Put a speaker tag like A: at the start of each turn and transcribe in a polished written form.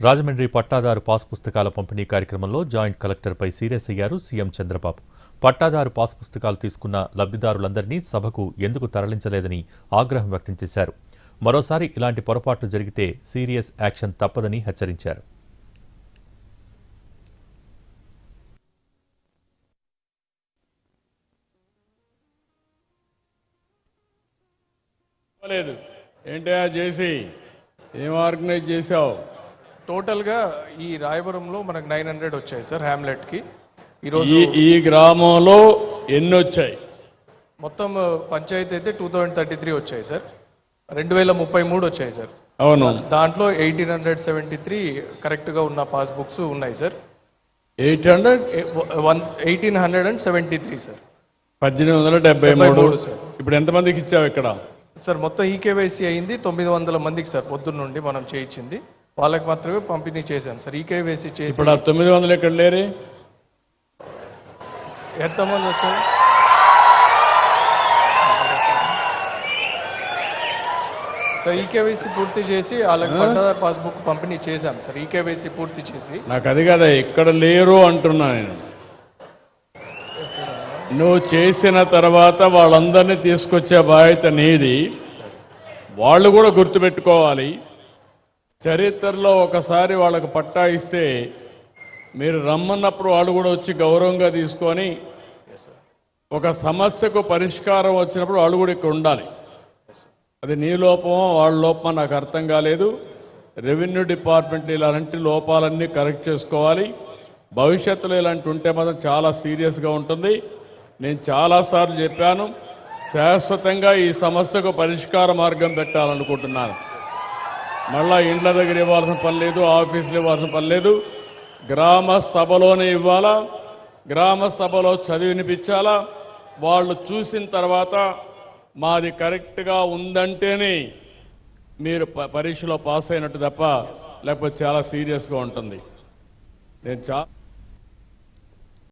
A: రాజమండ్రి పట్టాదారు పాస్ పుస్తకాల పంపిణీ కార్యక్రమంలో జాయింట్ కలెక్టర్పై సీరియస్ అయ్యారు సీఎం చంద్రబాబు. పట్టాదారు పాస్ పుస్తకాలు తీసుకున్న లబ్ధిదారులందరినీ సభకు ఎందుకు తరలించలేదని ఆగ్రహం వ్యక్తం చేశారు. మరోసారి ఇలాంటి పొరపాట్లు జరిగితే సీరియస్ యాక్షన్ తప్పదని హెచ్చరించారు.
B: ఏంటా చేసి ఏం ఆర్గనైజ్ చేశావు?
C: టోటల్గా ఈ రాయవరంలో మనకు 900 వచ్చాయి సార్. హ్యామ్లెట్కి ఈరోజు
B: ఈ గ్రామంలో ఎన్ని వచ్చాయి?
C: మొత్తం పంచాయతీ అయితే 2033 వచ్చాయి సార్. 2033 వచ్చాయి సార్.
B: అవును,
C: దాంట్లో 1873 కరెక్ట్గా ఉన్న పాస్బుక్స్ ఉన్నాయి సార్. 1873 సార్.
B: 1873
C: సార్.
B: ఇప్పుడు ఎంతమందికి ఇచ్చావు ఇక్కడ?
C: సార్ మొత్తం ఈకేవైసీ అయింది 900 మందికి సార్. పొద్దున్న నుండి మనం చేయించింది వాళ్ళకి మాత్రమే పంపిణీ చేశాం సార్. ఈకేవైసీ చేసి
B: ఇప్పుడు 900 ఎక్కడ లేరు?
C: ఎంతమంది వచ్చారు సార్? ఈకేవైసీ పూర్తి చేసి వాళ్ళకి పట్టాదారు పాస్బుక్ పంపిణీ చేశాం సార్. ఈకేవైసీ పూర్తి చేసి.
B: నాకు అది కదా ఇక్కడ లేరు అంటున్నా నేను. నువ్వు చేసిన తర్వాత వాళ్ళందరినీ తీసుకొచ్చే బాధ్యత నీది. వాళ్ళు కూడా గుర్తుపెట్టుకోవాలి, చరిత్రలో ఒకసారి వాళ్ళకు పట్టా ఇస్తే మీరు రమ్మన్నప్పుడు వాళ్ళు కూడా వచ్చి గౌరవంగా తీసుకొని ఒక సమస్యకు పరిష్కారం వచ్చినప్పుడు వాళ్ళు కూడా ఇక్కడ ఉండాలి. అది నీ లోపమో వాళ్ళ లోపమో నాకు అర్థం కాలేదు. రెవెన్యూ డిపార్ట్మెంట్ ఇలాంటి లోపాలన్నీ కరెక్ట్ చేసుకోవాలి. భవిష్యత్తులో ఇలాంటి ఉంటే మాత్రం చాలా సీరియస్గా ఉంటుంది. నేను చాలాసార్లు చెప్పాను, శాశ్వతంగా ఈ సమస్యకు పరిష్కార మార్గం పెట్టాలనుకుంటున్నాను. మళ్ళా ఇండ్ల దగ్గర ఇవ్వాల్సిన పని లేదు, ఆఫీసులు ఇవ్వాల్సిన పని లేదు. గ్రామ సభలోనే ఇవ్వాలా, గ్రామ సభలో చదివినిపించాలా. వాళ్ళు చూసిన తర్వాత మాది కరెక్ట్గా ఉందంటేనే మీరు పరీక్షలో పాస్ అయినట్టు తప్ప లేకపోతే చాలా సీరియస్గా ఉంటుంది. నేను